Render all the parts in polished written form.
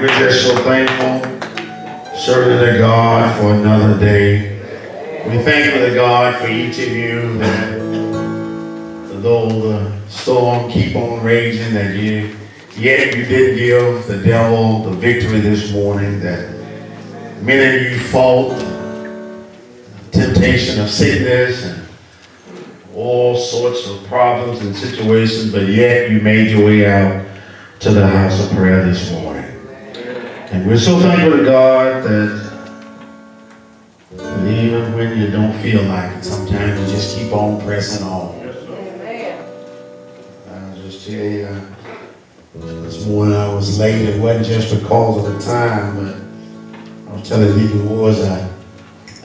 Amen. We're just so thankful, certainly to God for another day. We thank you to God for each of you that though the storm keep on raging, that yet you did give the devil the victory this morning, that many of you fought temptation of sickness and all sorts of problems and situations, but yet you made your way out to the house of prayer this morning. And we're so thankful to God that even when you don't feel like it, sometimes you just keep on pressing on. I'll just tell you, this morning I was late. It wasn't just because of the time, but I was telling Deacon Wars, I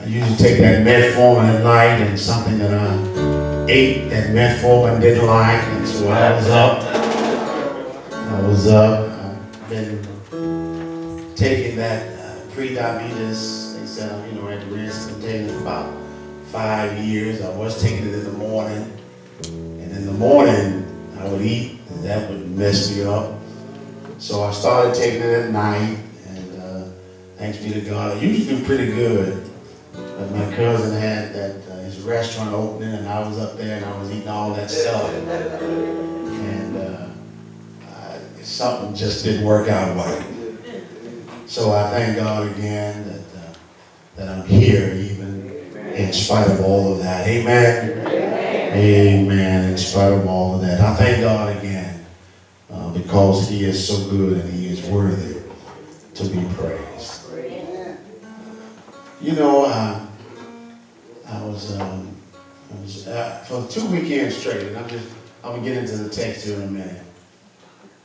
usually take that metformin at night, and something that I ate that metformin didn't like, and so I was up. I've been taking that pre-diabetes. They said I'm, at risk of taking it for about 5 years. I was taking it in the morning, and in the morning I would eat, and that would mess me up. So I started taking it at night, and thanks be to God, I usually do pretty good. But my cousin had his restaurant opening, and I was up there, and I was eating all that stuff, and something just didn't work out right. So I thank God again that I'm here, even in spite of all of that. Amen. Amen. In spite of all of that, I thank God again because He is so good and He is worthy to be praised. I was for 2 weekends straight, and I'm gonna get into the text here in a minute.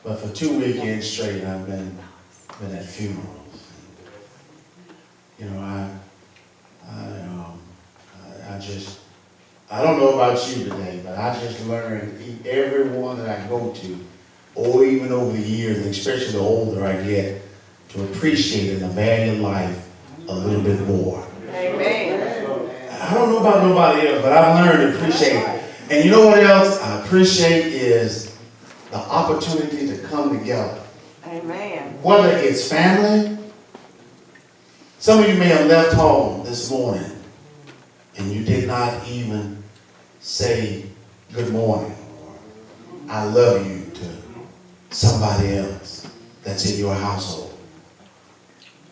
But for 2 weekends straight, I've been at funerals. I don't know about you today, but I just learned everyone that I go to, or even over the years, and especially the older I get, to appreciate and value life a little bit more. Amen. I don't know about nobody else, but I've learned to appreciate it. And you know what else I appreciate is the opportunity to come together. Amen. Whether it's family. Some of you may have left home this morning and you did not even say good morning or I love you to somebody else that's in your household.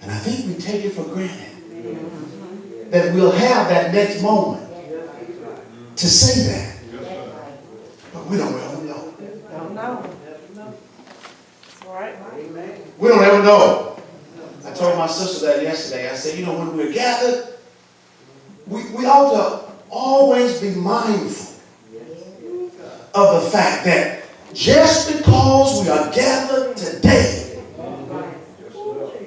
And I think we take it for granted that we'll have that next moment to say that. But we don't ever know. Don't know. All right. We don't ever know. I told my sister that yesterday. I said, when we're gathered, we ought to always be mindful of the fact that just because we are gathered today,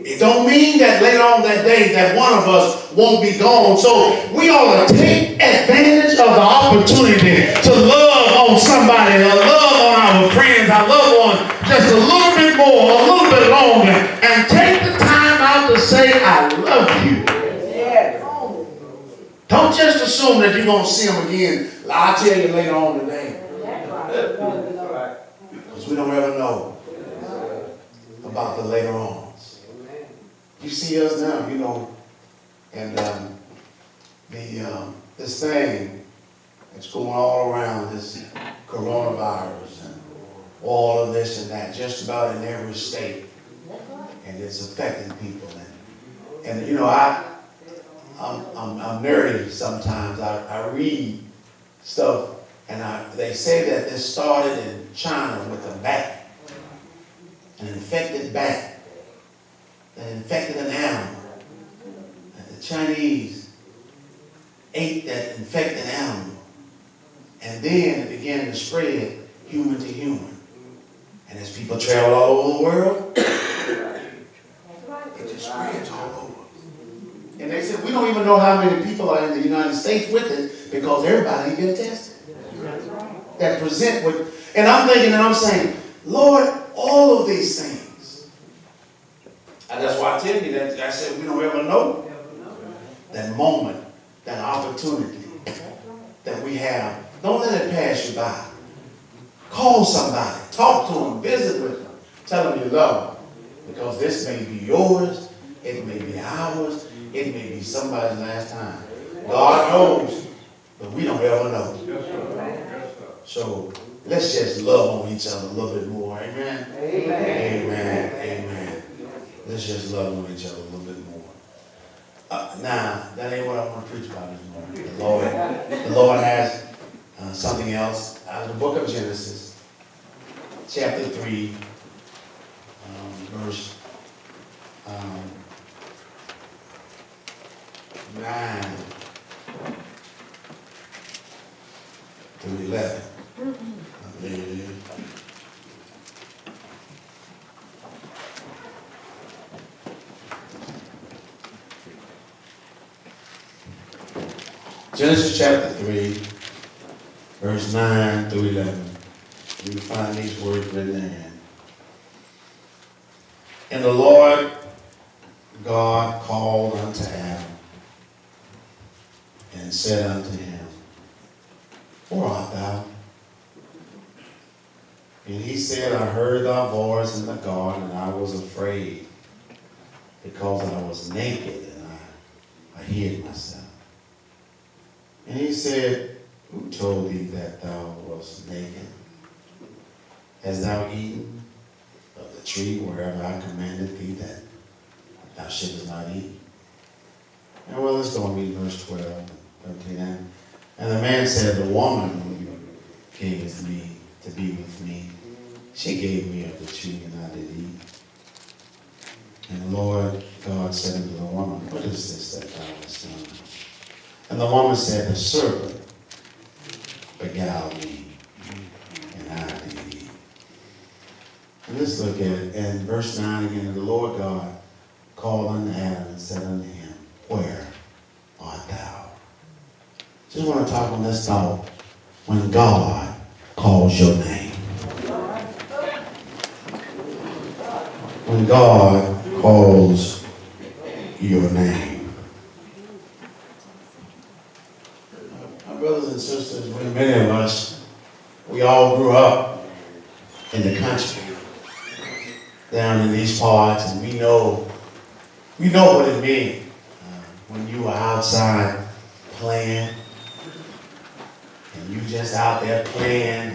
it don't mean that later on that day that one of us won't be gone. So we ought to take advantage of the opportunity to love on somebody, to love on our friends, I love on just a little bit more, a little bit longer, and take the time out to say, I love you. Yes. Don't just assume that you're going to see them again. I'll tell you later on today. Because we don't ever know about the later on. You see us now, and this thing that's going all around, this coronavirus and all of this and that, just about in every state, and it's affecting people. And I'm nerdy sometimes. I read stuff, and they say that this started in China with a bat, an infected bat that infected an animal. And the Chinese ate that infected animal. And then it began to spread human to human. And as people traveled all over the world, it just spreads all over. And they said, we don't even know how many people are in the United States with it because everybody ain't been tested. That present with, and I'm thinking and I'm saying, Lord, all of these things. And that's why I tell you that I said we don't ever know that moment, that opportunity that we have. Don't let it pass you by. Call somebody, talk to them, visit with them, tell them you love them. Because this may be yours, it may be ours, it may be somebody's last time. God knows, but we don't ever know. So let's just love on each other a little bit more. Amen? Amen. Amen. Amen. Let's just love on each other a little bit more. Now, that ain't what I want to preach about this morning. The Lord has something else out of the book of Genesis, chapter 3, verse 9 through 11. I believe it is. Genesis chapter 3, verse 9 through 11. You can find these words written there. And the Lord God called unto Adam and said unto him, Where art thou? And he said, I heard thy voice in the garden, and I was afraid, because I was naked, and I hid myself. And he said, Who told thee that thou wast naked? Hast thou eaten of the tree wherever I commanded thee that thou shouldest not eat? And well, let's go and read verse 12 and 13. And the man said, The woman whom you gavest me to be with me, she gave me of the tree, and I did eat. And the Lord God said unto the woman, What is this that thou hast done? And the woman said, The serpent beguiled me, and I did eat. And let's look at it. And verse 9 again, and the Lord God called unto Adam and said unto him, Where art thou? Just want to talk on this thought. When God calls your name. When God calls your name. My brothers and sisters, many of us, we all grew up in the country, down in these parts, and we know what it means when you are outside playing, and you just out there playing.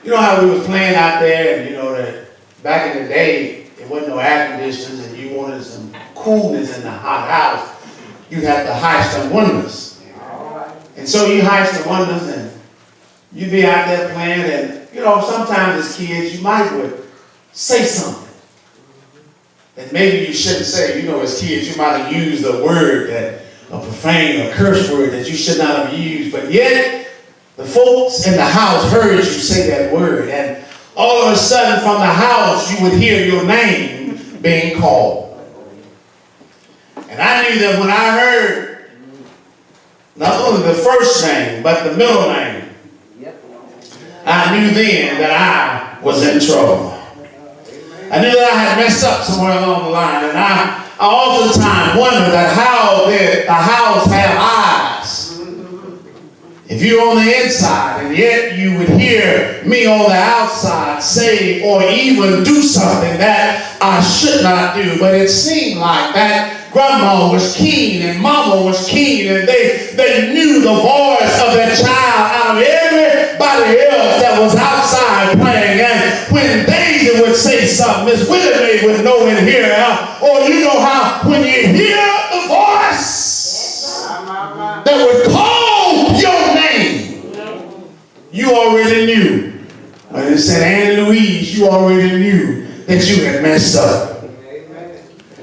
You know how we was playing out there, and you know that back in the day, there wasn't no air conditioners, and you wanted some coolness in the hot house, you had to heist them windows. And so you heist the windows, and you'd be out there playing, and you know, sometimes as kids, you might would say something that maybe you shouldn't say. You know, as kids, you might have used a word that, a profane or curse word that you should not have used, but yet the folks in the house heard you say that word, and all of a sudden from the house you would hear your name being called. And I knew that when I heard not only the first name, but the middle name, I knew then that I was in trouble. I knew that I had messed up somewhere along the line, and I oftentimes wonder that how did the house have eyes if you're on the inside, and yet you would hear me on the outside say or even do something that I should not do. But it seemed like that grandma was keen and mama was keen, and they knew the voice of that child out of everybody else that was outside playing. And when Daisy would say something, Miss Willie would know in here. Or you know how when you hear the voice that would call your name, you already knew. When it said Annie Louise, you already knew that you had messed up.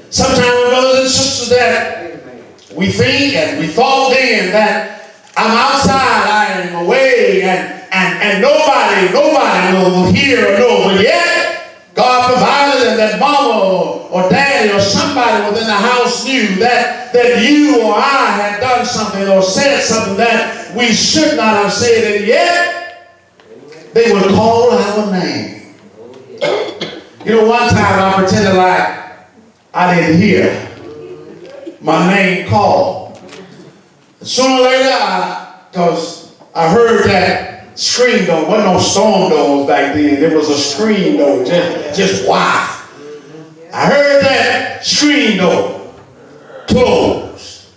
Sometimes, brothers and sisters, that we think and we thought then that I'm outside, I am away, and nobody will hear or know. But yet, God provided, and that mama or daddy or somebody within the house knew that you or I had done something or said something that we should not have said, and yet they would call our name. You know, one time I pretended like I didn't hear my name called. Sooner or later, because I heard that screen door. Wasn't no storm doors back then. There was a screen door, just wide. I heard that screen door close.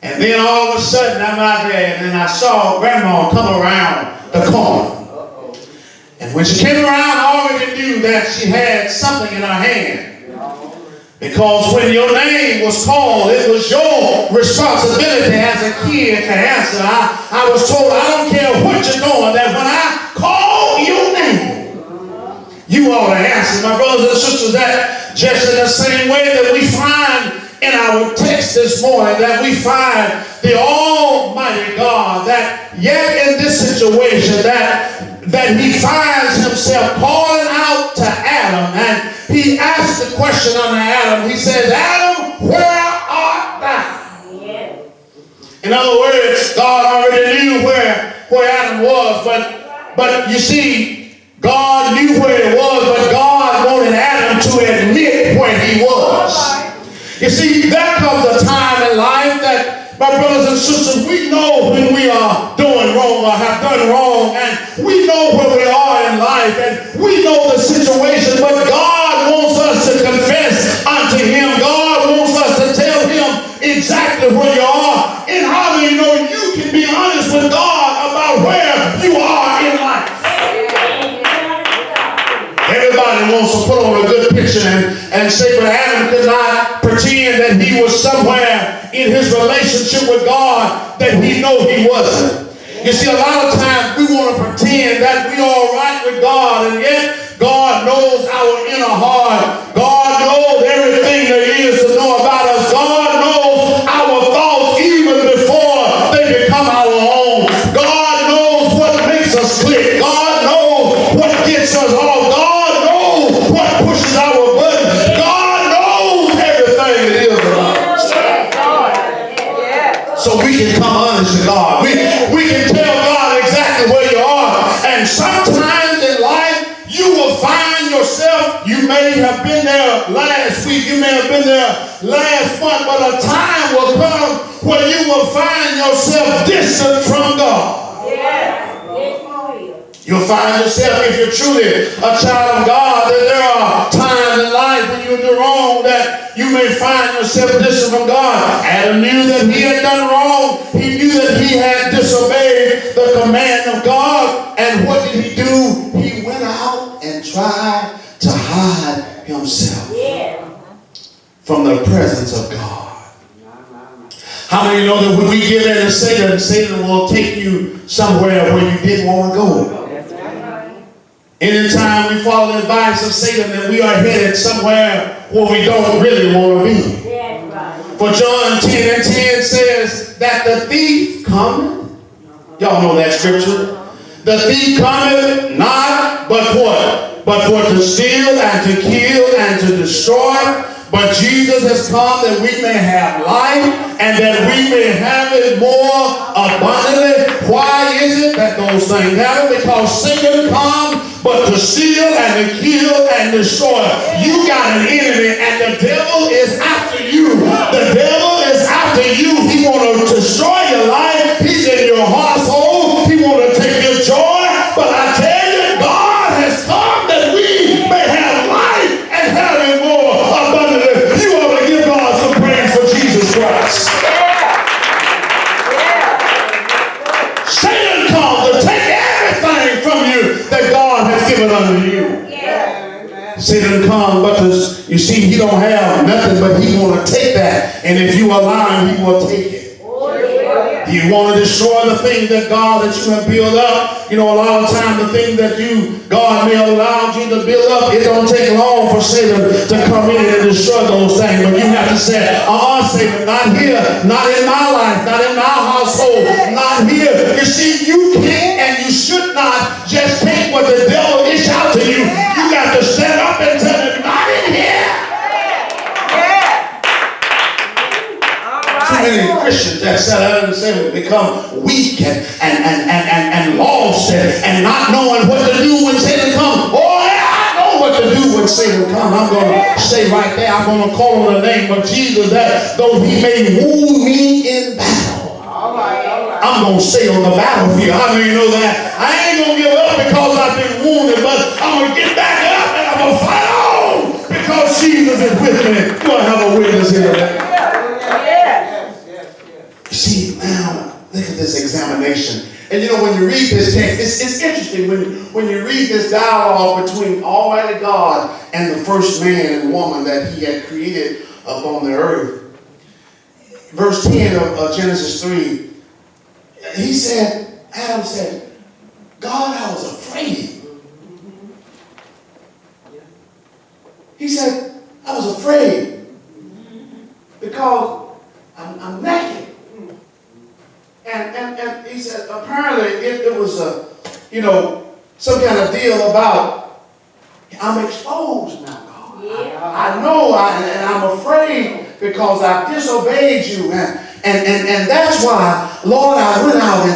And then all of a sudden I'm out there and I saw Grandma come around the corner. And when she came around, I already knew that she had something in her hand. Because when your name was called, it was your responsibility as a kid to answer. I was told, I don't care what you're doing, that when I call your name, you ought to answer. My brothers and sisters, that just in the same way that we find in our text this morning, that we find the Almighty God, that yet in this situation, that he finds himself calling out to Adam, and he asks the question unto Adam. He says, Adam, where art thou? Yeah. In other words, God already knew where Adam was, but you see, God knew where he was, but God wanted Adam to admit where he was. You see, there comes a time in life that, my brothers and sisters, we know when we are doing wrong or have done wrong, and we know where we are in life, and we know the situation, but God wants us to confess unto him. God wants us to tell him exactly where you are. And how do you know you can be honest with God about where you are in life? Everybody wants to put on a good picture and say, but Adam could not pretend that he was somewhere in his relationship with God that we know he wasn't. You see, a lot of times we want to pretend that we are all right with God, and yet God knows our inner heart. God knows everything there is to know about us. God knows our thoughts even before they become our own. God knows what makes us click. God knows what gets us off. God knows what pushes our buttons. God knows everything it is about us. So we can come honest to God. We can tell God exactly where you are. And sometimes in life, you will find yourself, you may have been there last week, you may have been there last month, but a time will come where you will find yourself distant from God. Yes. You'll find yourself, if you're truly a child of God, that there are times in life when you do wrong that you may find yourself distant from God. Adam knew that he had done wrong. He knew that he had disobeyed the command of God. And what did he do? He went out and tried to hide himself from the presence of God. How many know that when we give in to Satan, Satan will take you somewhere where you didn't want to go? Anytime we follow the advice of Satan, that we are headed somewhere where we don't really want to be. For John 10:10 says that the thief cometh. Y'all know that scripture. The thief cometh not but what? But for to steal and to kill and to destroy. But Jesus has come that we may have life and that we may have it more abundantly. Why is it that those things happen? Because Satan comes but to steal and to kill and destroy. You got an enemy and the devil is after you. The devil is after you. He wants to destroy your life. He's in your household. He wants to take your joy. But I tell you, God has come that we may have life and have it more abundantly. You ought to give God some praise for Jesus Christ. Satan comes to take everything from you that God has given unto you. Satan comes, but you see, he don't have nothing, but he want to take that. And if you allow him, he will take it. You want to destroy the things that God that you have built up. You know, a lot of times the things that God may have allowed you to build up, it don't take long for Satan to come in and destroy those things. But you have to say, Satan, not here, not in my life, not in my household, not here. You see, you can't and you should not just take what the devil is out to you. You got to stand up and tell him, not in here. Too many Christians that sat out and say become weak and lost and not knowing what to do when Satan comes. Oh, I know what to do when Satan comes. I'm going to stay right there. I'm going to call on the name of Jesus, that though he may wound me in battle, I'm going to stay on the battlefield. How do you know that? I ain't going to give up because I've been wounded, but I'm going to get back up and I'm going to fight on because because Jesus is with me. Do I have a witness here? You see, now, look at this examination. And you know, when you read this text, it's interesting when you read this dialogue between Almighty God and the first man and woman that he had created upon the earth. Verse 10 of Genesis 3, he said, Adam said, God, I was afraid. He said, I was afraid because I'm naked. And he said, apparently it was some kind of deal about, I'm exposed now, God. Yeah. I know, and I'm afraid because I disobeyed you. And that's why, Lord, I went out and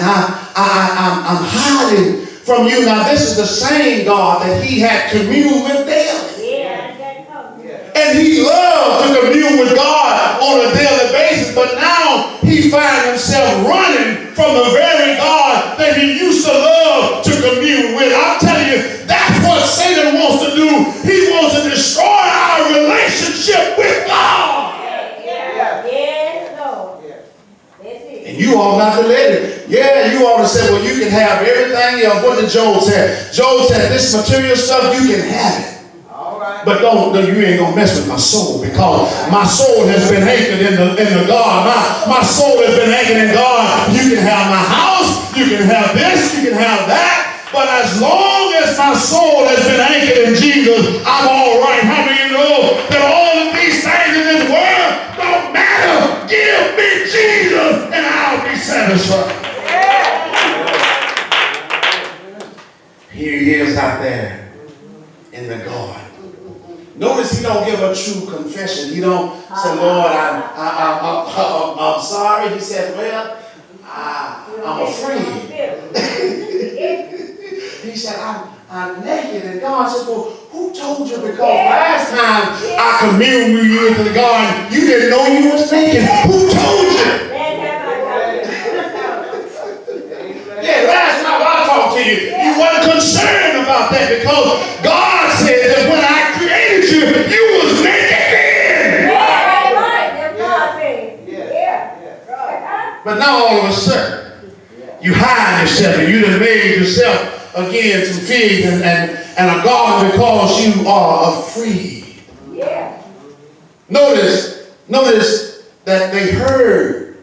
I'm hiding from you. Now, this is the same God that he had communed with daily. Yeah. And he loved to commune with God on a daily basis, but now he finds himself running from the very God that he used to love to commune with. I'm telling you, that's what Satan wants to do. He wants to destroy our relationship with God. Yes, Lord. And you ought not to let it. Yeah, you ought to say, well, you can have everything else. What did Job say? Job said, this material stuff, you can have it. But you ain't gonna mess with my soul, because my soul has been anchored in the God. My soul has been anchored in God. You can have my house, you can have this, you can have that. But as long as my soul has been anchored in Jesus, I'm all right. How do you know that all of these things in this world don't matter? Give me Jesus and I'll be satisfied. Here he is out there in the garden. Notice he don't give a true confession. He don't say, Lord, I'm sorry. He said, well, I'm afraid. He said, I'm naked. And God said, well, who told you? Because last time I communed with you into the garden, you didn't know you was naked. Who told you? Yeah, last time I talked to you, you weren't concerned about that, because God said that when I created you, you was naked then. Yeah, right. That's God saying. Yeah. But now all of a sudden, you hide yourself and you done made yourself again some figs and a garden because you are afraid. Yeah. Notice that they heard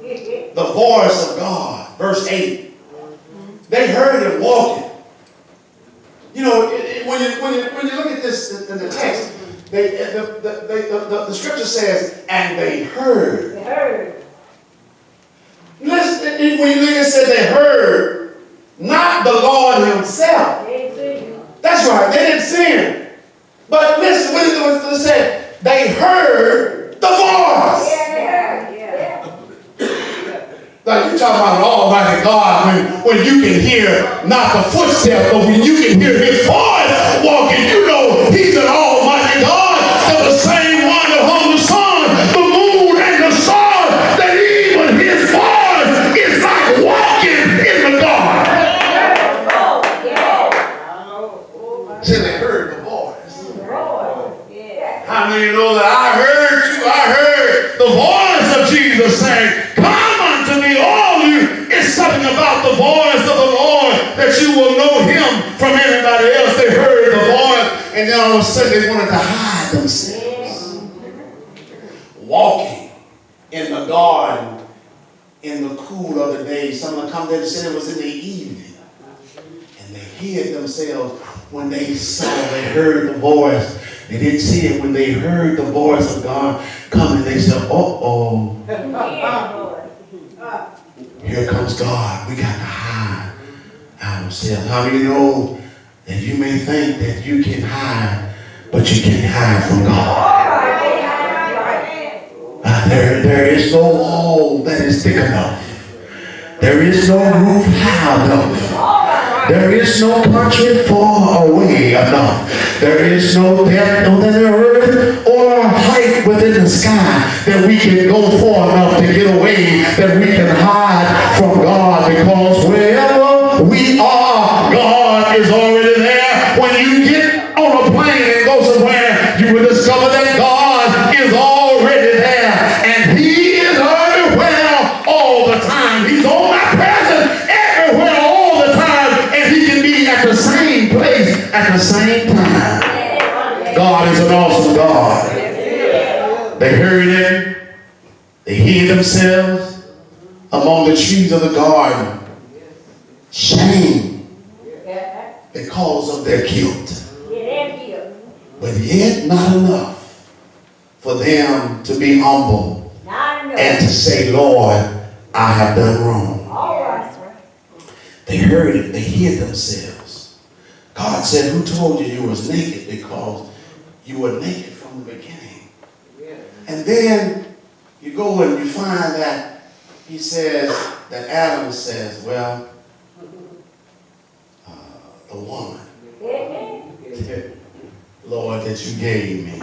the voice of God. Verse 8. They heard him walking. You know, when you look at this in the text, the scripture says, and they heard. They heard. Listen, when you look at it, said they heard, not the Lord himself. That's right, they didn't see him. But listen, what it said, they heard the voice. Like you're talking about an almighty God when you can hear not the footsteps, but when you can hear his voice walking, you know he's an almighty God. They're the same one that hung the sun, the moon, and the stars, that even his voice is like walking in the garden. See, they heard the voice. How many know that I heard you? I heard the voice of Jesus saying, come unto me, all you. It's something about the voice of the Lord that you will know him from anybody else. They heard the voice, and then all of a sudden they wanted to hide themselves. Walking in the garden in the cool of the day. Someone come there and said it was in the evening. And they hid themselves when they heard the voice. They didn't see it when they heard the voice of God coming. They said, uh-oh. Here comes God. We got to hide ourselves. How do you know that you may think that you can hide, but you can't hide from God? There is no wall that is thick enough. There is no roof high enough. There is no country far away enough. There is no depth on the earth or height within the sky that we can go far enough to get away, that we can hide from God, because wherever we are, God is already there. When you get on a plane and go somewhere, you will just discover that God is already there, and He is everywhere all the time. He's omnipresent everywhere all the time, and He can be at the same place at the same time. God is an awesome God. They heard Him. They hid themselves among the trees of the garden. Shame because of their guilt. But yet not enough for them to be humble and to say, Lord, I have done wrong. They heard it. They hid themselves. God said, who told you was naked? Because you were naked from the beginning. And then you go and you find that He says, that Adam says, well, the woman, Lord, that you gave me.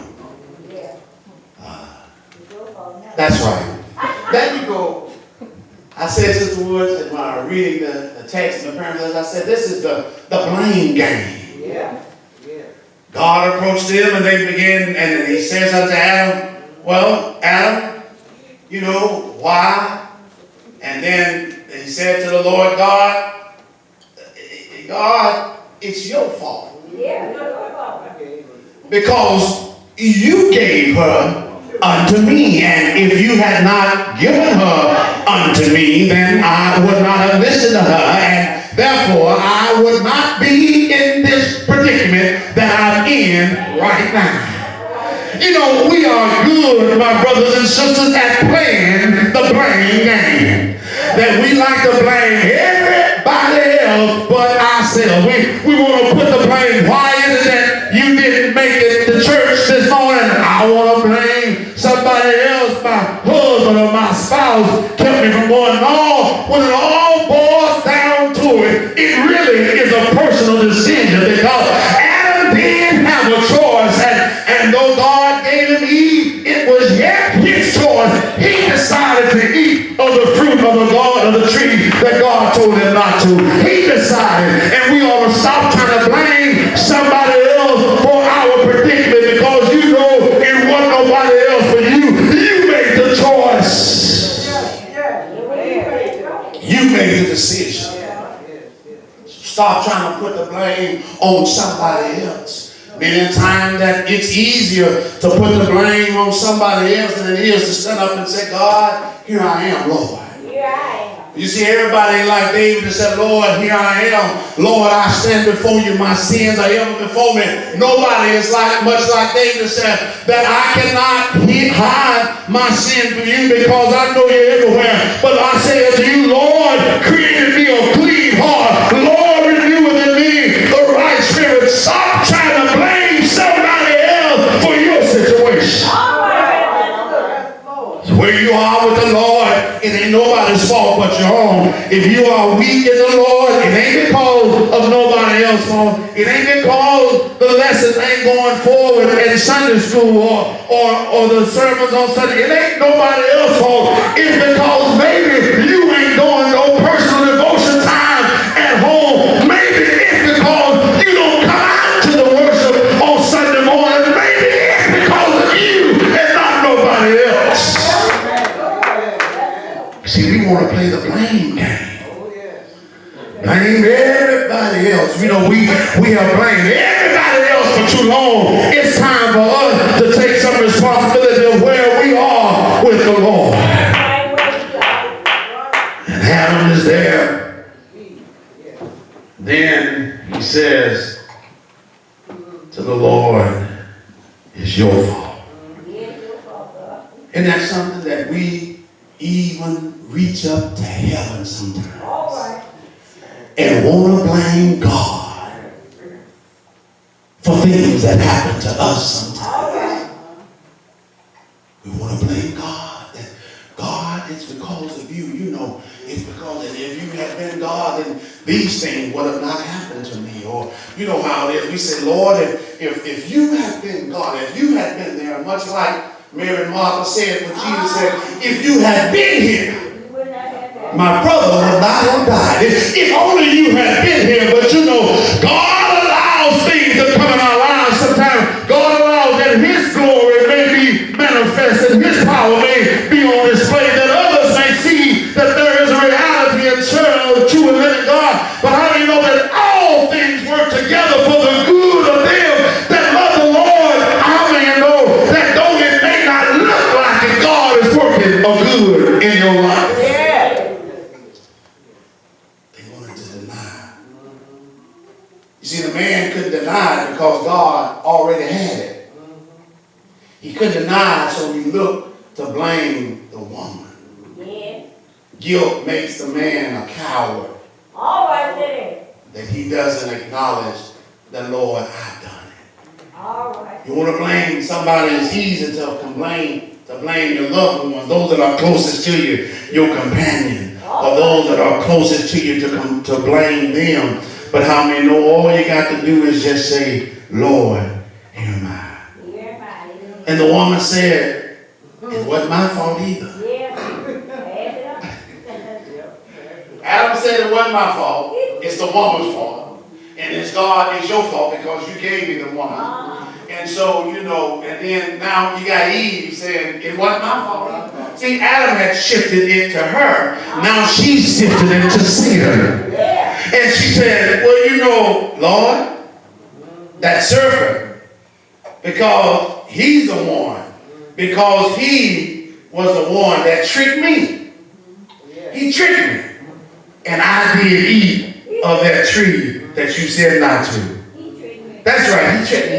That's right. There you go. I said, Sister Woods, when I was reading the text in the parentheses, I said, this is the blame game. God approached them and they began, and He says unto Adam, well, Adam, you know, why? And then He said to the Lord God, it's your fault. Because you gave her unto me, and if you had not given her unto me, then I would not have listened to her, and therefore I would not be in this predicament that I'm in right now. You know, we are good, my brothers and sisters, at playing the blame game. That we like to blame everybody else but ourselves. We want to put the blame. Why is it that you didn't make it to church this morning? I want to blame somebody else. My husband or my spouse kept me from going. No, when it all boils down to it, it really is a personal decision, because Adam did have a choice, and though God gave him Eve, it was yet his choice. He decided to eat of the fruit of the tree that God told him not to. He decided, and we ought to stop trying to blame somebody else for our predicament, because you know it wasn't nobody else for you. You made the choice. You made the decision. Stop trying to put the blame on somebody else. Many times that it's easier to put the blame on somebody else than it is to stand up and say, God, here I am, Lord. You see, everybody like David that said, Lord, here I am. Lord, I stand before you. My sins are ever before me. Nobody is much like David said, that I cannot hide my sin from you, because I know you're everywhere. But I say unto you, Lord, create in me a clean heart. Lord, renew within me the right spirit. Stop trying to blame somebody else for your situation. Where you are with the Lord, it ain't nobody's fault but your own. If you are weak in the Lord, it ain't because of nobody else's fault. It ain't because the lessons ain't going forward in Sunday school or the sermons on Sunday. It ain't nobody else's fault. It's because maybe you ain't doing no personal devotion time at home. Maybe it's because you don't come out to the worship on Sunday morning. Maybe it's because of you and not nobody else. See, we want to play the blame game. Blame everybody else. You know, we have blamed everybody else for too long. It's time for us to take some responsibility of where we are with the Lord. And Adam is there. Then he says to the Lord, it's your fault. And that's something that we even reach up to heaven sometimes and want to blame God for things that happen to us sometimes. We want to blame God. That God, it's because of you. You know, it's because if you had been God, then these things would have not happened to me. Or you know how it is. We say, Lord, if you had been God, if you had been there, much like Mary and Martha said when Jesus said, if you had been here, my brother would not have died. If only you had been here. But you know, God allows things to come in our lives sometimes. God allows that His glory He couldn't deny, so he looked to blame the woman. Yeah. Guilt makes the man a coward. All right there. That he doesn't acknowledge the Lord, I've done it. All right. You want to blame somebody, it's easy to blame your loved ones, those that are closest to you, your companion, or those that are closest to you to blame them. But how many know all you got to do is just say, Lord, here am I. Here am I. And the woman said, it wasn't my fault either. Yeah. Add it up. Adam said it wasn't my fault. It's the woman's fault. And it's your fault because you gave me the woman. And so, and then now you got Eve saying, it wasn't my fault. See, Adam had shifted it to her. Now she's shifted it to Satan. And she said, well, Lord, that serpent, because he's the one. Because he was the one that tricked me. He tricked me. And I did eat of that tree that you said not to. That's right, he tricked me.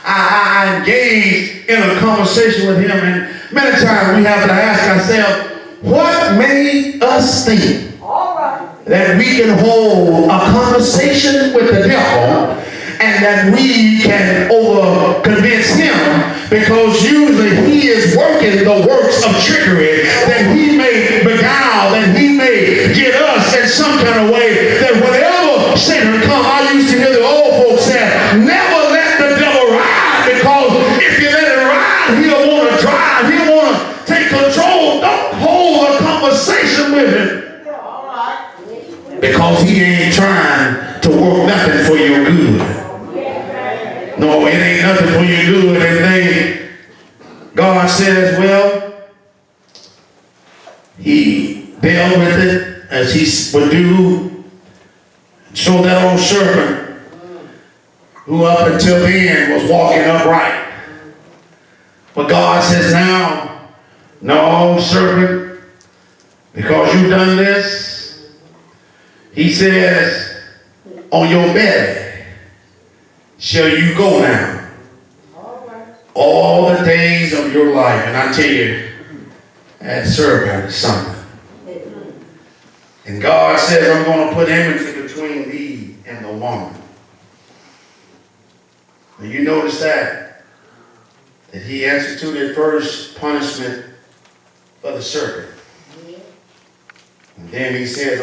I engaged in a conversation with him, and many times we have to ask ourselves, what made us think that we can hold a conversation with the devil and that we can over-convince him, because usually he is working the works of trickery that he may beguile, that he may get us in some kind of way, that whenever Satan comes, I used to hear the old folks say, never let the devil ride, because if you let him ride, he'll want to drive, he'll want to take control. Don't hold a conversation with him, because he ain't trying to work nothing for your good. No, it ain't nothing for your good. And then God says, well, he dealt with it as he would do. So that old serpent, who up until then was walking upright. But God says now, no, serpent, because you've done this, he says, on your belly shall you go now all the days of your life. And I tell you, that serpent is something. And God says, I'm going to put enmity between thee and the woman. And you notice that he instituted first punishment for the serpent. And then he says,